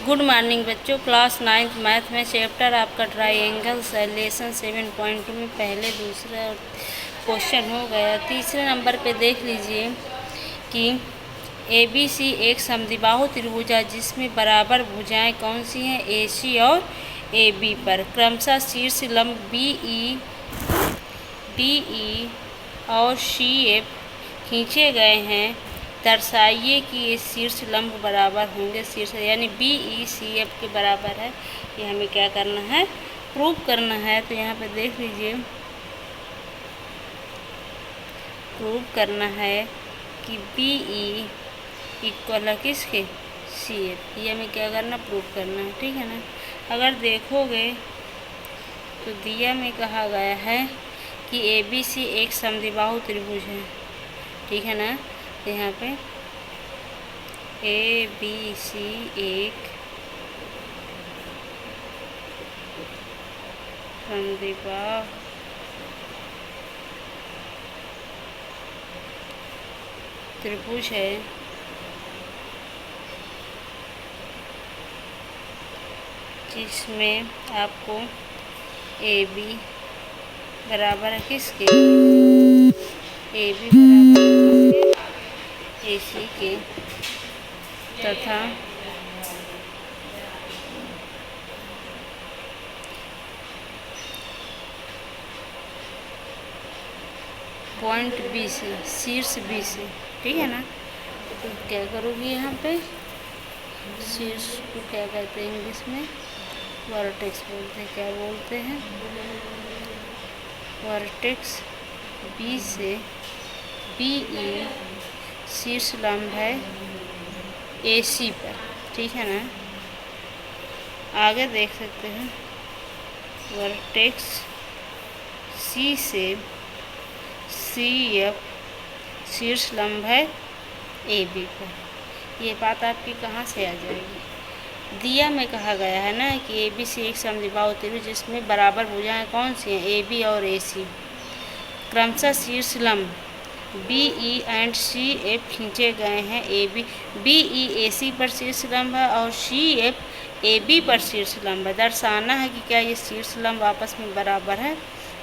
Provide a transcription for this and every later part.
Good morning बच्चों। Class 9th math में chapter आपका ट्राइंगल लेसन 7.2 में पहले दूसरा क्वेश्चन हो गया। तीसरे नंबर पे देख लीजिए कि ABC एक समद्विबाहु त्रिभुज है जिसमें बराबर भुजाएं कौन सी हैं, AC और AB पर क्रमशः शीर्ष लंब BE, DE और CF खींचे गए हैं। दर्शाइए कि ये शीर्ष लंब बराबर होंगे। शीर्ष यानी BECF के बराबर है। ये हमें क्या करना है, प्रूव करना है। तो यहाँ पे देख लीजिए, प्रूव करना है कि BE इक्वल है किसके, CF। ये हमें क्या करना, प्रूव करना है, ठीक है ना। अगर देखोगे तो दिया में कहा गया है कि ABC एक समद्विबाहु त्रिभुज है, ठीक है ना। तो यहाँ पे ABC एक समद्विबाहु त्रिभुज है जिसमें आपको AB बराबर है किसके, AB बराबर है AC के, तथा पॉइंट B से, शीर्ष B से, ठीक है ना। तो क्या करोगी यहाँ पे, शीर्ष को क्या कहते हैं इंग्लिश में, वर्टेक्स बोलते हैं। क्या बोलते हैं, वर्टेक्स B से BE शीर्ष लंब है AC पर, ठीक है ना। आगे देख सकते हैं वर्टेक्स C से CF शीर्ष लंब है AB पर। ये बात आपकी कहाँ से आ जाएगी, दिया में कहा गया है ना कि ABC एक समद्विबाहु त्रिभुज जिसमें बराबर भुजाएं कौन सी हैं, AB और AC। क्रमशः शीर्ष लंब BE एंड CF खींचे गए हैं। BE AC पर शीर्ष लंब है और CF AB पर शीर्ष लंब है। दर्शाना है कि क्या ये शीर्ष लंब आपस में बराबर है,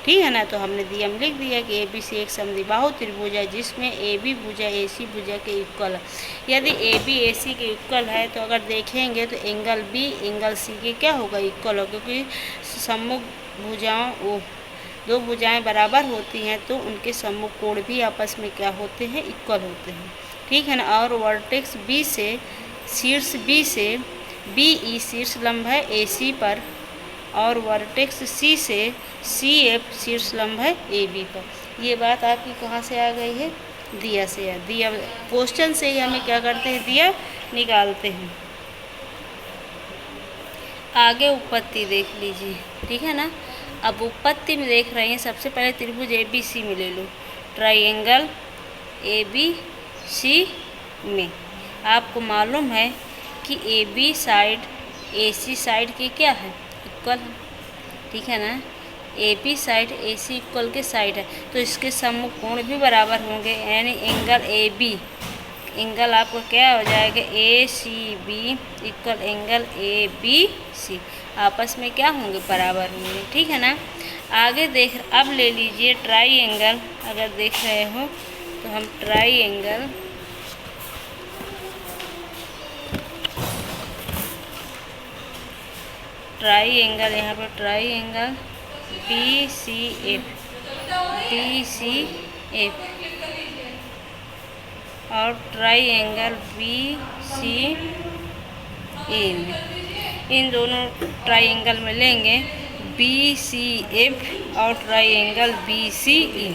ठीक है ना। तो हमने दिया में लिख दिया कि ABC एक समद्विबाहु त्रिभुज है जिसमें AB भुजा AC भुजा के इक्वल है। यदि AB AC के इक्वल है तो अगर देखेंगे तो एंगल B एंगल C के क्या होगा, इक्वल होगा, क्योंकि सम्मुख भुजाओं दो भुजाएं बराबर होती हैं तो उनके सम्मुख कोण भी आपस में क्या होते हैं, इक्वल होते हैं, ठीक है ना। और वर्टेक्स B से शीर्ष B से BE शीर्ष लंब है AC पर और वर्टेक्स C से CF शीर्ष लंब है AB पर। ये बात आपकी कहाँ से आ गई है, दिया से। दिया क्वेश्चन से ही हमें क्या करते हैं, दिया निकालते हैं। आगे उत्पत्ति देख लीजिए, ठीक है ना। अब उत्पत्ति में देख रहे हैं, सबसे पहले त्रिभुज ABC में ले लो। ट्राइंगल ABC में आपको मालूम है कि AB साइड AC साइड की क्या है, इक्वल है, ठीक है ना। AB साइड AC इक्वल के साइड है तो इसके सम्मुख कोण भी बराबर होंगे, यानी एंगल AB एंगल आपको क्या हो जाएगा, ACB इक्वल एंगल ABC आपस में क्या होंगे, बराबर होंगे, ठीक है ना। आगे अब ले लीजिए ट्राइंगल। अगर देख रहे हो तो हम ट्राइंगल यहाँ पर ट्राइंगल DCF और ट्राइंगल BCE में, इन दोनों ट्राइंगल में लेंगे BCF और triangle BCE।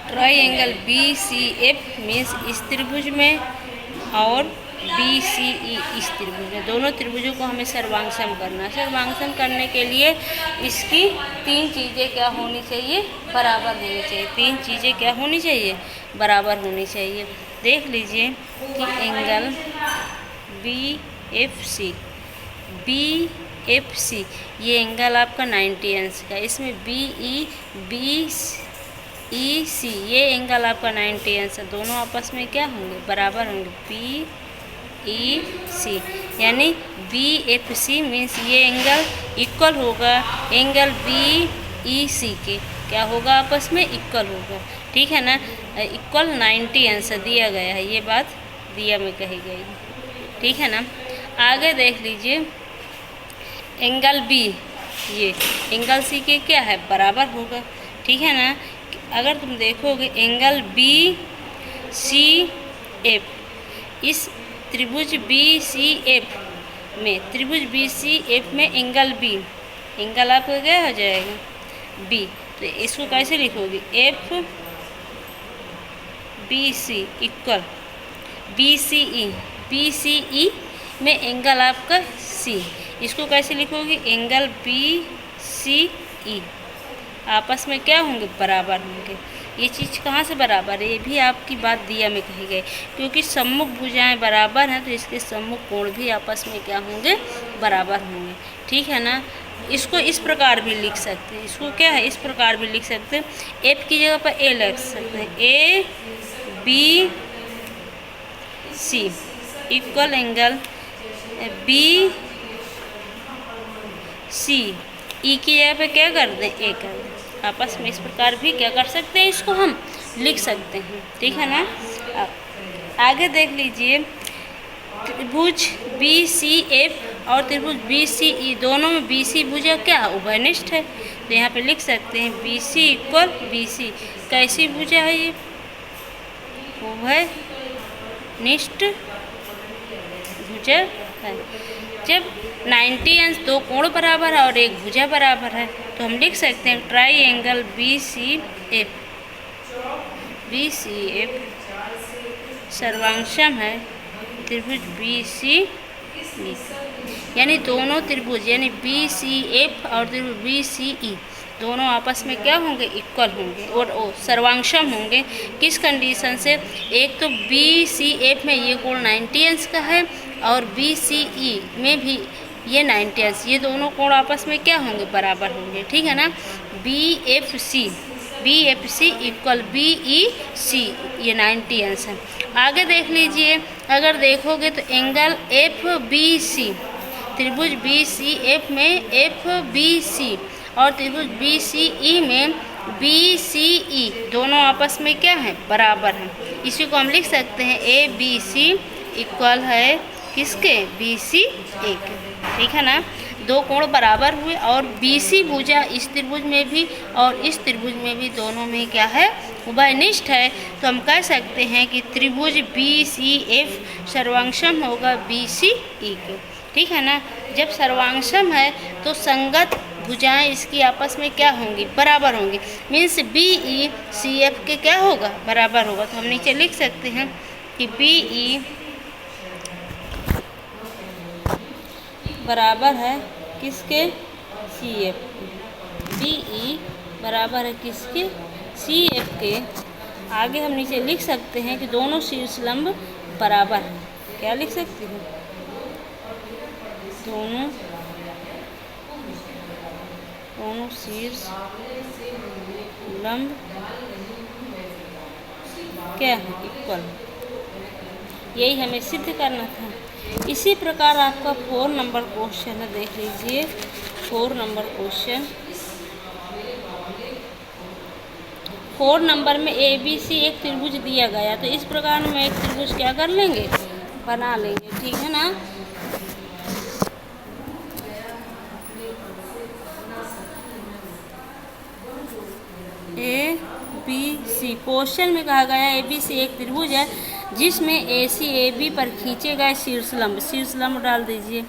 Triangle BCF means इस त्रिभुज में और BCE इस त्रिभुज में, दोनों त्रिभुजों को हमें सर्वांगसम करना है। सर्वांगसम करने के लिए इसकी तीन चीज़ें क्या होनी चाहिए, बराबर होनी चाहिए। तीन चीज़ें क्या होनी चाहिए, बराबर होनी चाहिए। देख लीजिए कि एंगल BFC ये एंगल आपका 90 अंश का, इसमें BEC ये एंगल आपका 90 अंश है। दोनों आपस में क्या होंगे, बराबर होंगे, BEC। यानी BFC मीन्स ये एंगल इक्वल होगा एंगल BEC के। क्या होगा आपस में? इक्वल होगा। ठीक है ना, इक्वल 90 आंसर दिया गया है, ये बात दिया में कही गई है। ठीक है ना, आगे देख लीजिए एंगल B, ये एंगल C के क्या है? बराबर होगा। ठीक है ना, अगर तुम देखोगे एंगल BCF, इस त्रिभुज BCF में, त्रिभुज BCF में एंगल B, एंगल आपका क्या हो जाएगा? B। तो इसको कैसे लिखोगे? FBC इक्वल BCE, BCE में एंगल आपका C, इसको कैसे लिखोगे? एंगल BCE आपस में क्या होंगे? बराबर होंगे। ये चीज़ कहाँ से बराबर है? ये भी आपकी बात दिया में कही गई, क्योंकि सम्मुख भुजाएं बराबर हैं तो इसके सम्मुख कोण भी आपस में क्या होंगे? बराबर होंगे। ठीक है ना, इसको इस प्रकार भी लिख सकते हैं, इसको क्या है? इस प्रकार भी लिख सकते हैं, F की जगह पर A लिख सकते हैं, ABC equal angle BC, E की जगह पे क्या कर दें? A कर दें। आपस में इस प्रकार भी क्या कर सकते हैं? इसको हम लिख सकते हैं। ठीक है ना, आगे देख लीजिए त्रिभुज BCF और त्रिभुज BCE, दोनों में BC भुजा क्या है? उभयनिष्ठ है। तो यहाँ पे लिख सकते हैं BC इक्वल BC। कैसी भुजा है ये? उभयनिष्ठ भुजा है। जब 90 अंश दो कोण बराबर है और एक भुजा बराबर है तो हम लिख सकते हैं ट्राई एंगल BCF, BCF सर्वांशम है त्रिभुज BCE, यानी दोनों त्रिभुज यानी BCF और त्रिभुज BCE दोनों आपस में क्या होंगे? इक्वल होंगे और सर्वांशम होंगे। किस कंडीशन से? एक तो BCF में ये कोण 90 अंश का है और BCE में भी ये 90 अंश, ये दोनों कोण आपस में क्या होंगे? बराबर होंगे। ठीक है ना, BFC इक्वल BEC, ये 90 अंश है। आगे देख लीजिए, अगर देखोगे तो एंगल FBC, त्रिभुज BCF में FBC और त्रिभुज BCE में BCE दोनों आपस में क्या है? बराबर हैं। इसी को हम लिख सकते हैं ABC इक्वल है किसके? BCA के। ठीक है ना, दो कोण बराबर हुए और BC भुजा इस त्रिभुज में भी और इस त्रिभुज में भी दोनों में क्या है? उभयनिष्ठ है। तो हम कह सकते हैं कि त्रिभुज BCF सर्वांशम होगा BCE के। ठीक है ना, जब सर्वांशम है तो संगत भुजाएं इसकी आपस में क्या होंगी? बराबर होंगी। मीन्स BECF के क्या होगा? बराबर होगा। तो हम नीचे लिख सकते हैं कि BE बराबर है किसके? CF। BE बराबर है किसके? CF के। आगे हम नीचे लिख सकते हैं कि दोनों शीर्ष लंब बराबर हैं। क्या लिख सकते हैं? दोनों शीर्ष लंब क्या है? इक्वल। यही हमें सिद्ध करना था। इसी प्रकार आपका 4 नंबर क्वेश्चन है, देख लीजिए 4 नंबर क्वेश्चन। 4 नंबर में ABC एक त्रिभुज दिया गया, तो इस प्रकार हम एक त्रिभुज क्या कर लेंगे? बना लेंगे। ठीक है ना, ABC क्वेश्चन में कहा गया ABC एक त्रिभुज है जिसमें AC AB पर खींचे गए शीर्ष लंब डाल दीजिए।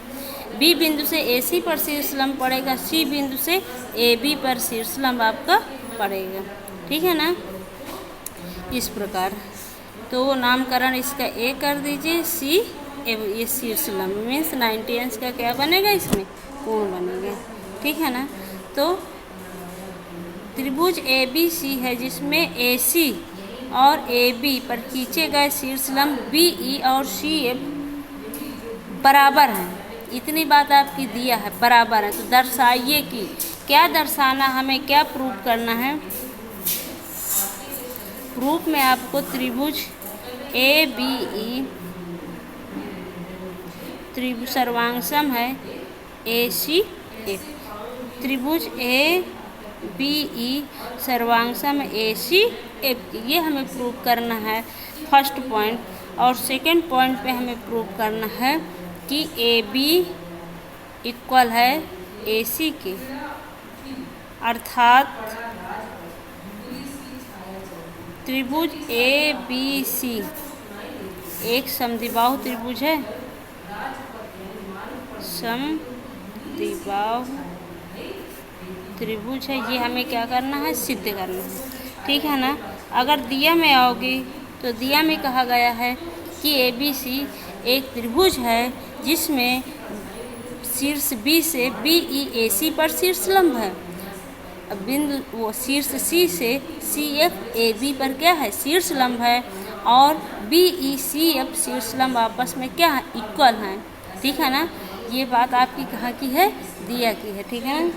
B बिंदु से AC पर शीर्ष लंब पड़ेगा, C बिंदु से AB पर शीर्ष लंब आपका पड़ेगा। ठीक है ना, इस प्रकार। तो नामकरण इसका A कर दीजिए, C ये शीर्ष लंब मीन्स 90 अंश का क्या बनेगा? इसमें कोण बनेगा। ठीक है ना, तो त्रिभुज ABC है जिसमें AC और AB पर खींचे गए शीर्ष लंब BE और CF बराबर हैं। इतनी बात आपकी दिया है, बराबर है। तो दर्शाइए कि क्या दर्शाना, हमें क्या प्रूफ करना है? प्रूफ में आपको त्रिभुज ABE त्रिभुज सर्वांगसम है ए सी एफ। त्रिभुज ए बी ई सर्वांगसम ए सी एफ, ये हमें प्रूव करना है फर्स्ट पॉइंट। और सेकंड पॉइंट पे हमें प्रूव करना है कि ए बी इक्वल है ए सी के, अर्थात त्रिभुज ए बी सी एक समद्विबाहु त्रिभुज है, समद्विबाहु त्रिभुज है। ये हमें क्या करना है, सिद्ध करना है, ठीक है ना। अगर दिया में आओगी तो दिया में कहा गया है कि ए बी सी एक त्रिभुज है जिसमें शीर्ष बी से बी ई ए सी पर शीर्ष लंब है। अब बिंदु वो शीर्ष सी से सी एफ ए बी पर क्या है, शीर्ष लंब है, और बी ई सी एफ शीर्ष लंब आपस में क्या है, इक्वल हैं, ठीक है ना। ये बात आपकी कहाँ की है, दिया की है, ठीक है ना।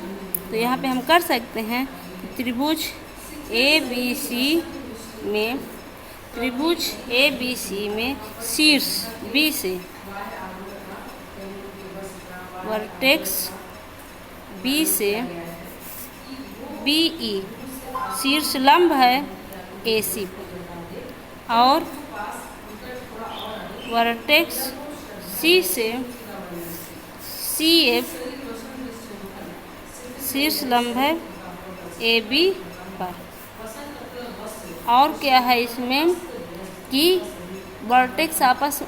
तो यहाँ पे हम कर सकते हैं त्रिभुज ए बी सी में, त्रिभुज ए बी सी में शीर्ष बी से वर्टेक्स बी से बी ई शीर्ष लंब है ए सी पर, और वर्टेक्स सी से सी एफ शीर्ष लंब है ए बी पर। और क्या है इसमें कि वर्टेक्स आपस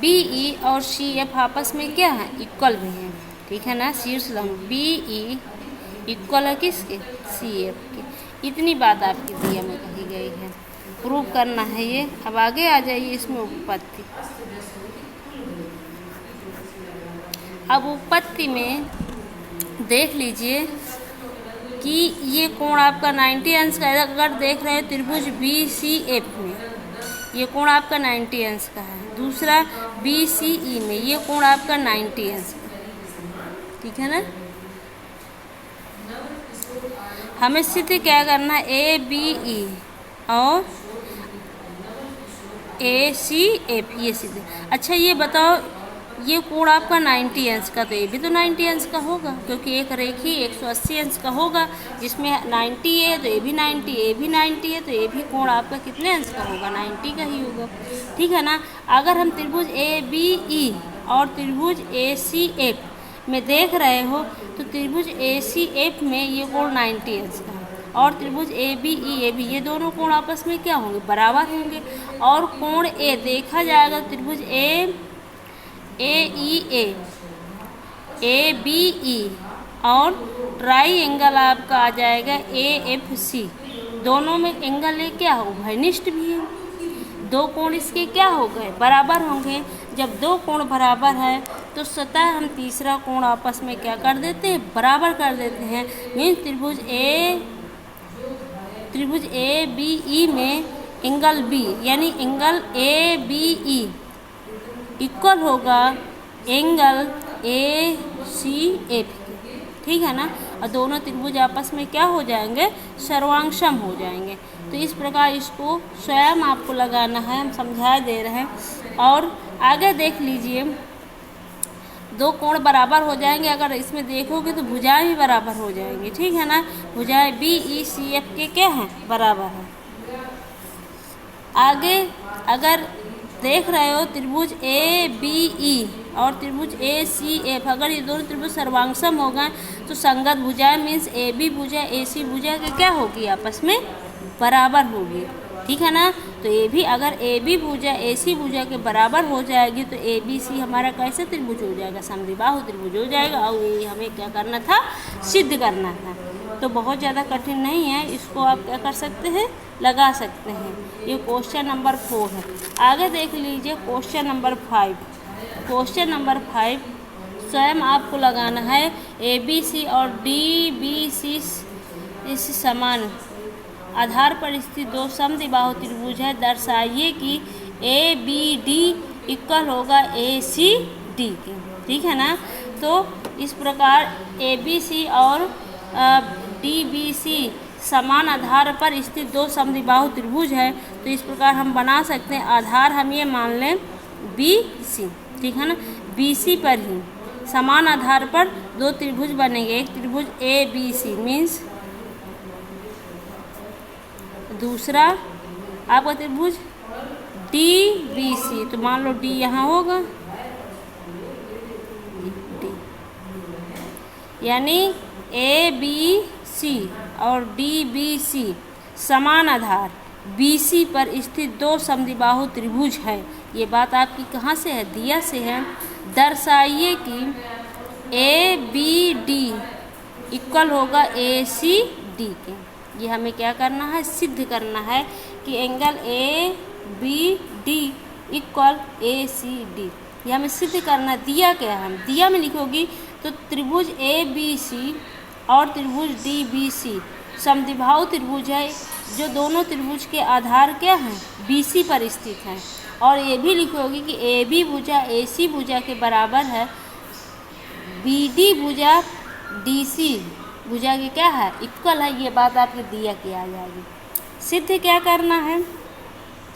बी ई और सी एफ आपस में क्या है, इक्वल भी हैं, ठीक है ना। शीर्ष लंब बी ई इक्वल है किसके, सी एफ के। इतनी बात आपकी दिया में कही गई है, प्रूव करना है ये। अब आगे आ जाइए इसमें उपपत्ति। अब उपपत्ति में देख लीजिए कि ये कोण आपका 90 अंश का है। अगर देख रहे हैं त्रिभुज बी सी एफ में ये कोण आपका 90 अंश का है, दूसरा बी सी ई में ये कोण आपका 90 अंश का, ठीक है ना। हमें सिद्ध क्या करना है, ए बी ई और ए सी एफ, ये सिद्ध। अच्छा ये बताओ, ये कोण आपका 90 अंश का, तो ये भी तो 90 अंश का होगा, क्योंकि एक रेखी 180 अंश का होगा, जिसमें 90 है तो ये भी 90, ये भी 90 है, तो ये भी कोण आपका कितने अंश का होगा, 90 का ही होगा, ठीक है ना। अगर हम त्रिभुज ए बी ई और त्रिभुज ए सी एफ में देख रहे हो तो त्रिभुज ए सी एफ में ये कोण 90 अंश का है, और त्रिभुज ए बी ई ए बी, ये दोनों कोण आपस में क्या होंगे, बराबर होंगे। और कोण ए देखा जाएगा त्रिभुज ए ई ए बी ई और ट्राई एंगल आपका आ जाएगा ए एफ सी, दोनों में एंगल ए क्या हो, उभयनिष्ठ भी है। दो कोण इसके क्या हो गए, बराबर होंगे। जब दो कोण बराबर है तो स्वतः हम तीसरा कोण आपस में क्या कर देते हैं, बराबर कर देते हैं। मीन्स त्रिभुज ए बी ई में एंगल बी यानी angle A B E equal होगा एंगल ए सी एफ, ठीक है ना। और दोनों त्रिभुज आपस में क्या हो जाएंगे, सर्वांगसम हो जाएंगे। तो इस प्रकार इसको स्वयं आपको लगाना है, हम समझा दे रहे हैं। और आगे देख लीजिए, दो कोण बराबर हो जाएंगे, अगर इसमें देखोगे तो भुजाएं भी बराबर हो जाएंगी, ठीक है ना। भुजाएं बी ई सी एफ के क्या हैं, बराबर हैं। आगे अगर देख रहे हो त्रिभुज ए बी ई और त्रिभुज ए सी एफ, अगर ये दोनों त्रिभुज सर्वांगसम हो गए तो संगत भुजाएं मीन्स ए बी भुजा ए सी भुजा के क्या होगी, आपस में बराबर होगी, ठीक है ना। तो ये भी अगर ए बी भुजा ए सी भुजा के बराबर हो जाएगी तो ए बी सी हमारा कैसे त्रिभुज हो जाएगा, समद्विबाहु त्रिभुज हो जाएगा। और ये हमें क्या करना था, सिद्ध करना था। तो बहुत ज़्यादा कठिन नहीं है, इसको आप क्या कर सकते हैं, लगा सकते हैं। ये क्वेश्चन नंबर 4 है। आगे देख लीजिए क्वेश्चन नंबर 5। क्वेश्चन नंबर 5 स्वयं आपको लगाना है, ए बी सी और डी बी सी इस समान आधार पर स्थित दो समद्विबाहु त्रिभुज है। दर्शाइए कि ए बी डी इक्वल होगा ए सी डी के, ठीक है ना। तो इस प्रकार ए बी सी और डी बी सी समान आधार पर स्थित दो समद्विबाहु त्रिभुज है। तो इस प्रकार हम बना सकते हैं, आधार हम ये मान लें बी सी, ठीक है ना। BC पर ही समान आधार पर दो त्रिभुज बनेंगे, एक त्रिभुज ABC मीन्स दूसरा आपका त्रिभुज DBC। तो मान लो D यहाँ होगा, D यानी ABC और DBC समान आधार BC पर स्थित दो समद्विबाहु त्रिभुज है। ये बात आपकी कहाँ से है, दिया से है। दर्शाइए कि ABD इक्वल होगा ACD के। ये हमें क्या करना है, सिद्ध करना है कि एंगल ABD इक्वल ACD। ये हमें सिद्ध करना, दिया क्या है, दिया में लिखोगी तो त्रिभुज ABC और त्रिभुज DBC समद्विबाहु त्रिभुज है, जो दोनों त्रिभुज के आधार क्या हैं, BC पर स्थित हैं। और ये भी लिखोगी कि AB भुजा AC भुजा के बराबर है, BD भुजा DC भुजा के क्या है, इक्वल है। ये बात आपके दिया की आ जाएगी। सिद्ध क्या करना है,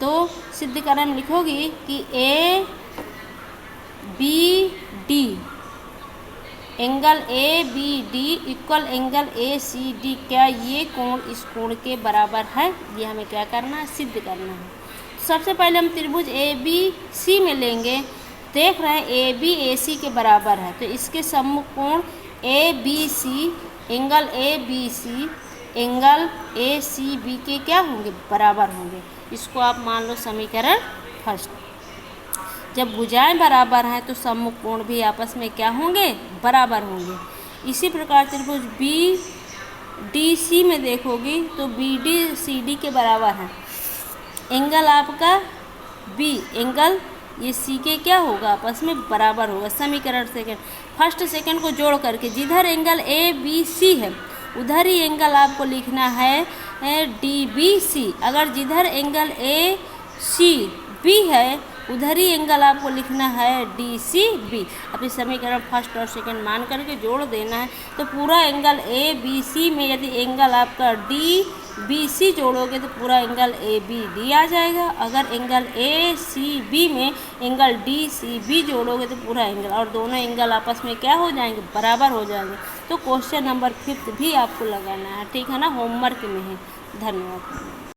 तो सिद्ध करना में लिखोगी कि ABD angle ABD equal angle ACD, क्या ये कोण इस कोण के बराबर है। ये हमें क्या करना है, सिद्ध करना है। सबसे पहले हम त्रिभुज ABC में लेंगे, देख रहे हैं AB AC के बराबर है, तो इसके सम्मुख कोण ABC angle ABC angle ACB के क्या होंगे, बराबर होंगे। इसको आप मान लो समीकरण फर्स्ट। जब भुजाएं बराबर हैं तो सम्मुख कोण भी आपस में क्या होंगे, बराबर होंगे। इसी प्रकार त्रिभुज BDC में देखोगी तो BD CD के बराबर है। एंगल आपका B एंगल ये C के क्या होगा, आपस में बराबर होगा। समीकरण सेकंड, फर्स्ट सेकंड को जोड़ करके जिधर एंगल ABC है उधर ही एंगल आपको लिखना है DBC। अगर जिधर एंगल ACB है उधर ही एंगल आपको लिखना है DCB। अब इस समीकरण फर्स्ट और सेकंड मान करके जोड़ देना है, तो पूरा एंगल ABC में यदि एंगल आपका DBC जोड़ोगे तो पूरा एंगल ABD आ जाएगा। अगर एंगल ACB में एंगल DCB जोड़ोगे तो पूरा एंगल, और दोनों एंगल आपस में क्या हो जाएंगे, बराबर हो जाएंगे। तो क्वेश्चन नंबर 5 भी आपको लगाना है, ठीक है ना, होमवर्क में है। धन्यवाद।